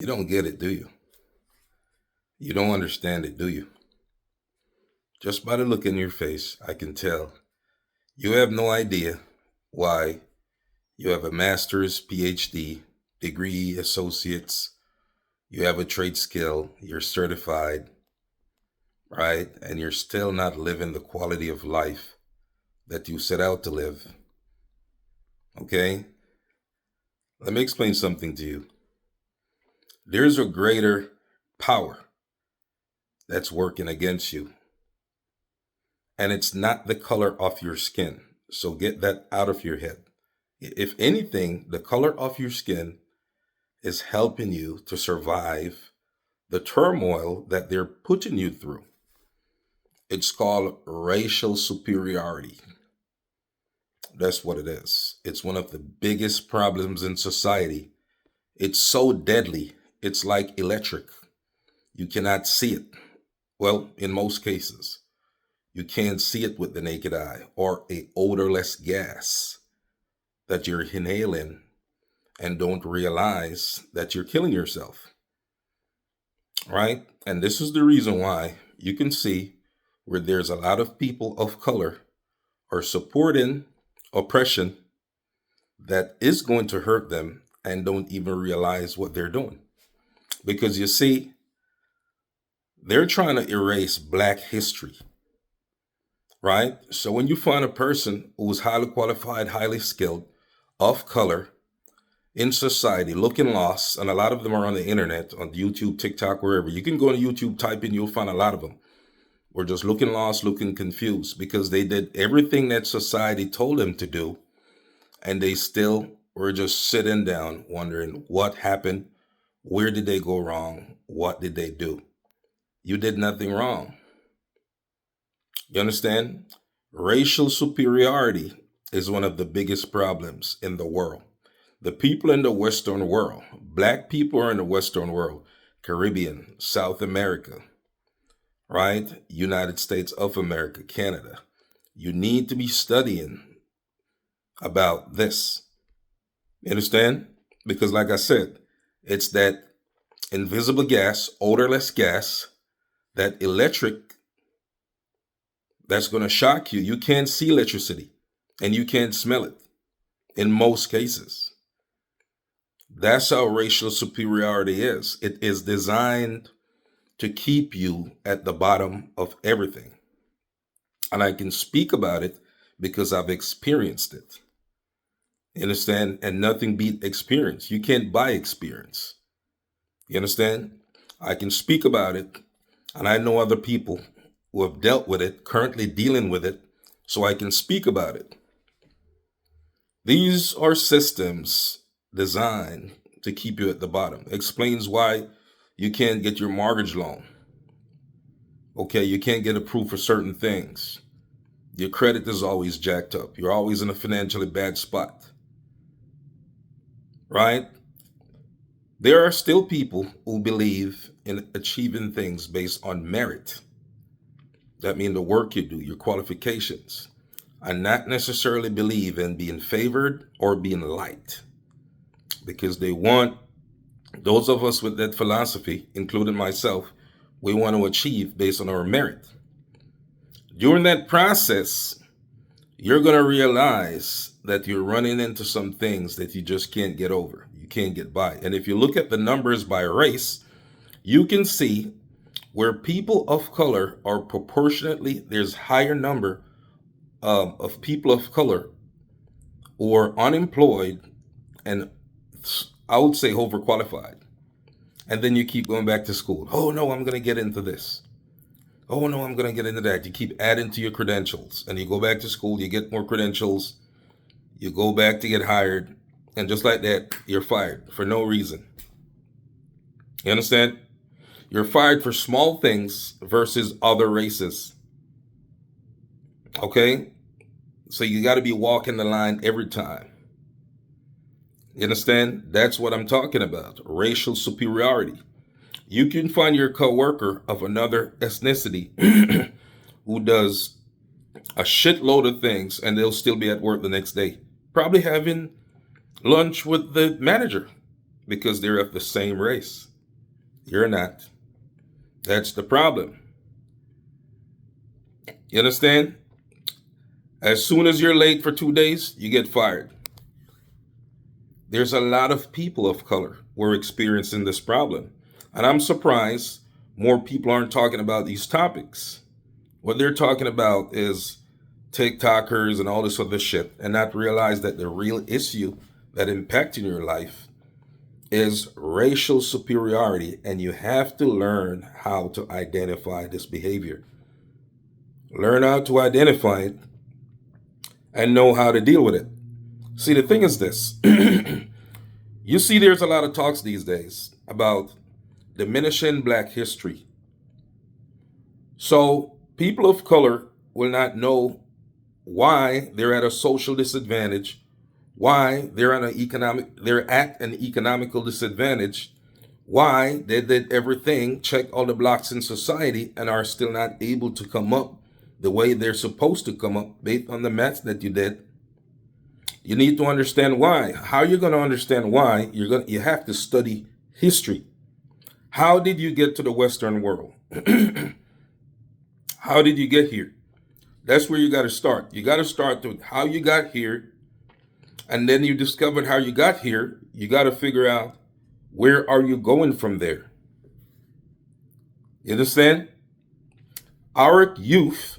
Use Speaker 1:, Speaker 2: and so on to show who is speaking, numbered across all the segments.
Speaker 1: You don't get it, do you? You don't understand it, do you? Just by the look in your face, I can tell. You have no idea why you have a master's, PhD, degree, associates, you have a trade skill, you're certified, right? And you're still not living the quality of life that you set out to live. Okay? Let me explain something to you. There's a greater power that's working against you, and it's not the color of your skin. So get that out of your head. If anything, the color of your skin is helping you to survive the turmoil that they're putting you through. It's called racial superiority. That's what it is. It's one of the biggest problems in society. It's so deadly, it's like electric. You cannot see it. Well, in most cases, you can't see it with the naked eye, or a odorless gas that you're inhaling and don't realize that you're killing yourself, right? And this is the reason why you can see where there's a lot of people of color are supporting oppression that is going to hurt them and don't even realize what they're doing. Because you see, they're trying to erase Black history, right? So when you find a person who's highly qualified, highly skilled, of color in society, looking lost, and a lot of them are on the internet, on YouTube, TikTok, wherever. You can go on YouTube, type in, you'll find a lot of them. We're just looking lost, looking confused because they did everything that society told them to do, and they still were just sitting down wondering what happened, where did they go wrong, what did they do? You did nothing wrong. You understand? Racial superiority is one of the biggest problems in the world. The people in the Western world, Black people are in the Western world, Caribbean, South America, right? United States of America, Canada. You need to be studying about this. You understand? Because, like I said, it's that invisible gas, odorless gas, that electric that's going to shock you. You can't see electricity and you can't smell it in most cases. That's how racial superiority is. It is designed to keep you at the bottom of everything. And I can speak about it because I've experienced it. You understand? And nothing beat experience. You can't buy experience. You understand? I can speak about it, and I know other people who have dealt with it, currently dealing with it, so I can speak about it. These are systems designed to keep you at the bottom. Explains why you can't get your mortgage loan. Okay, you can't get approved for certain things. Your credit is always jacked up. You're always in a financially bad spot. Right? There are still people who believe in achieving things based on merit. That means the work you do, your qualifications, and not necessarily believe in being favored or being liked. Because they want those of us with that philosophy, including myself, we want to achieve based on our merit. During that process, you're going to realize that you're running into some things that you just can't get over. You can't get by. And if you look at the numbers by race, you can see where people of color are proportionately, there's higher number of people of color who are unemployed and I would say overqualified. And then you keep going back to school. Oh no, I'm going to get into this. Oh no, I'm going to get into that. You keep adding to your credentials and you go back to school, you get more credentials, you go back to get hired, and just like that, you're fired for no reason. You understand? You're fired for small things versus other races. Okay? So you got to be walking the line every time. You understand? That's what I'm talking about. Racial superiority. You can find your coworker of another ethnicity who does a shitload of things and they'll still be at work the next day, probably having lunch with the manager because they're of the same race. You're not. That's the problem. You understand? As soon as you're late for 2 days, you get fired. There's a lot of people of color who are experiencing this problem. And I'm surprised more people aren't talking about these topics. What they're talking about is TikTokers and all this other shit, and not realize that the real issue that impacting your life is racial superiority, and you have to learn how to identify this behavior. Learn how to identify it and know how to deal with it. See, the thing is this. You see, there's a lot of talks these days about diminishing black history. So people of color will not know why they're at a social disadvantage, why they're at an economical disadvantage, why they did everything, check all the blocks in society, and are still not able to come up the way they're supposed to come up based on the maths that you did. You need to understand why. How you're going to understand why? You have to study history. How did you get to the Western world? How did you get here? That's where you got to start. You got to start with how you got here, and then you discovered how you got here. You got to figure out where are you going from there. You understand? Our youth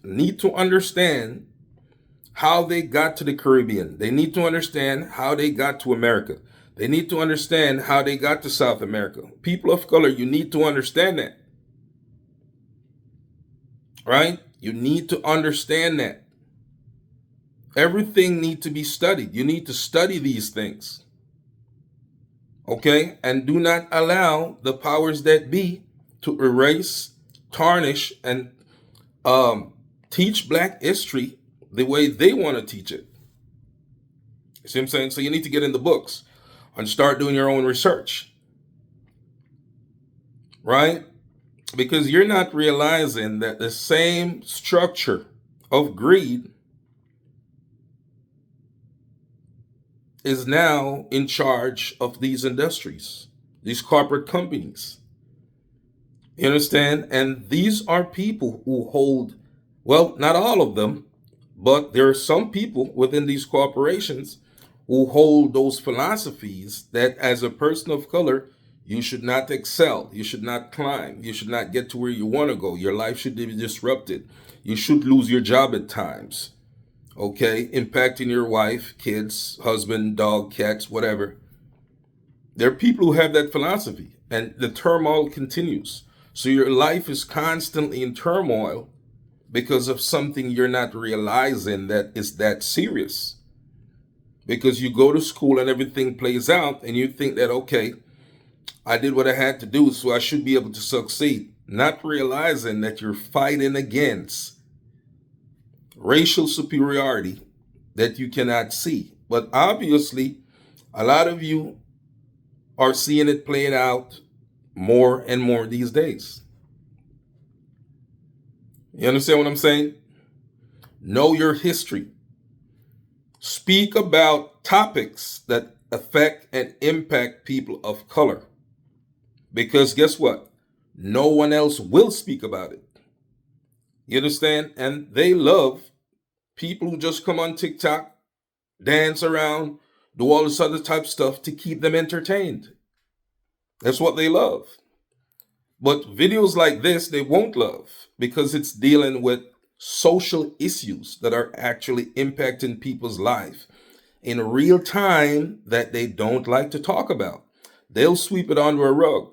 Speaker 1: need to understand how they got to the Caribbean. They need to understand how they got to America. They need to understand how they got to South America. People of color, you need to understand that. Right? You need to understand that. Everything needs to be studied. You need to study these things. Okay? And do not allow the powers that be to erase, tarnish, and teach black history the way they want to teach it. You see what I'm saying? So you need to get in the books and start doing your own research. Right? Because you're not realizing that the same structure of greed is now in charge of these industries, these corporate companies. You understand? And these are people who hold, well, not all of them, but there are some people within these corporations who hold those philosophies that as a person of color, you should not excel. You should not climb. You should not get to where you want to go. Your life should be disrupted. You should lose your job at times. Okay? Impacting your wife, kids, husband, dog, cats, whatever. There are people who have that philosophy, and the turmoil continues. So your life is constantly in turmoil because of something you're not realizing that is that serious. Because you go to school and everything plays out, and you think that, okay, I did what I had to do, so I should be able to succeed. Not realizing that you're fighting against racial superiority that you cannot see. But obviously, a lot of you are seeing it playing out more and more these days. You understand what I'm saying? Know your history. Speak about topics that affect and impact people of color. Because guess what? No one else will speak about it. You understand? And they love people who just come on TikTok, dance around, do all this other type of stuff to keep them entertained. That's what they love. But videos like this, they won't love because it's dealing with social issues that are actually impacting people's life in real time that they don't like to talk about. They'll sweep it under a rug.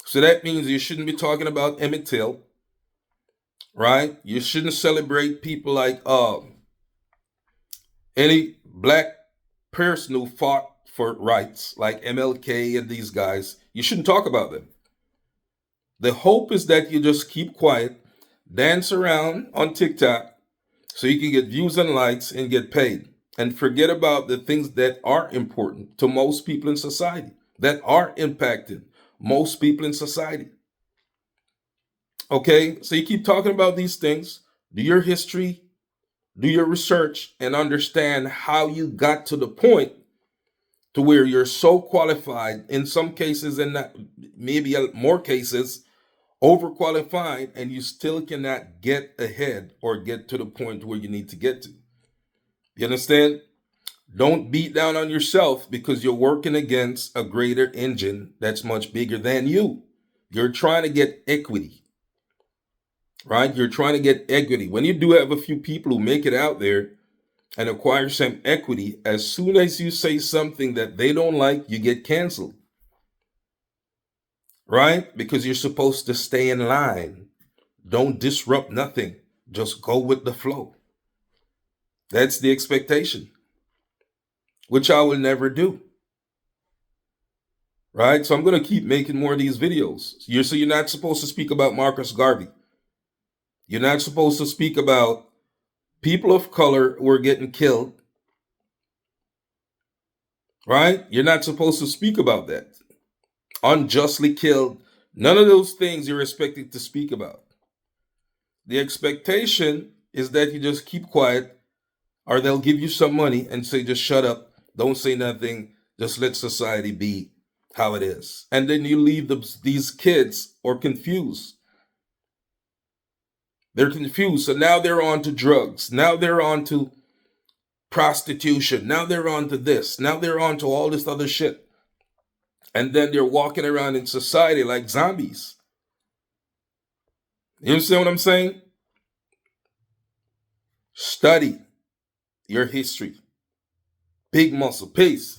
Speaker 1: So that means you shouldn't be talking about Emmett Till, right? You shouldn't celebrate people like any black person who fought for rights, like MLK and these guys. You shouldn't talk about them. The hope is that you just keep quiet, dance around on TikTok so you can get views and likes and get paid. And forget about the things that are important to most people in society, that are impacting most people in society. Okay, so you keep talking about these things, do your history, do your research, and understand how you got to the point to where you're so qualified in some cases, and that maybe more cases overqualified, and you still cannot get ahead or get to the point where you need to get to. You understand? Don't beat down on yourself because you're working against a greater engine that's much bigger than you. You're trying to get equity, right? You're trying to get equity. When you do have a few people who make it out there and acquire some equity, as soon as you say something that they don't like, you get canceled, right? Because you're supposed to stay in line. Don't disrupt nothing. Just go with the flow. That's the expectation, which I will never do. Right? So I'm going to keep making more of these videos. So you're not supposed to speak about Marcus Garvey. You're not supposed to speak about people of color who are getting killed. Right? You're not supposed to speak about that. Unjustly killed. None of those things you're expected to speak about. The expectation is that you just keep quiet, or they'll give you some money and say, just shut up. Don't say nothing. Just let society be how it is. And then you leave these kids or confused. They're confused. So now they're on to drugs. Now they're on to prostitution. Now they're on to this. Now they're on to all this other shit. And then they're walking around in society like zombies. You understand what I'm saying? Study your history. Big muscle. Peace.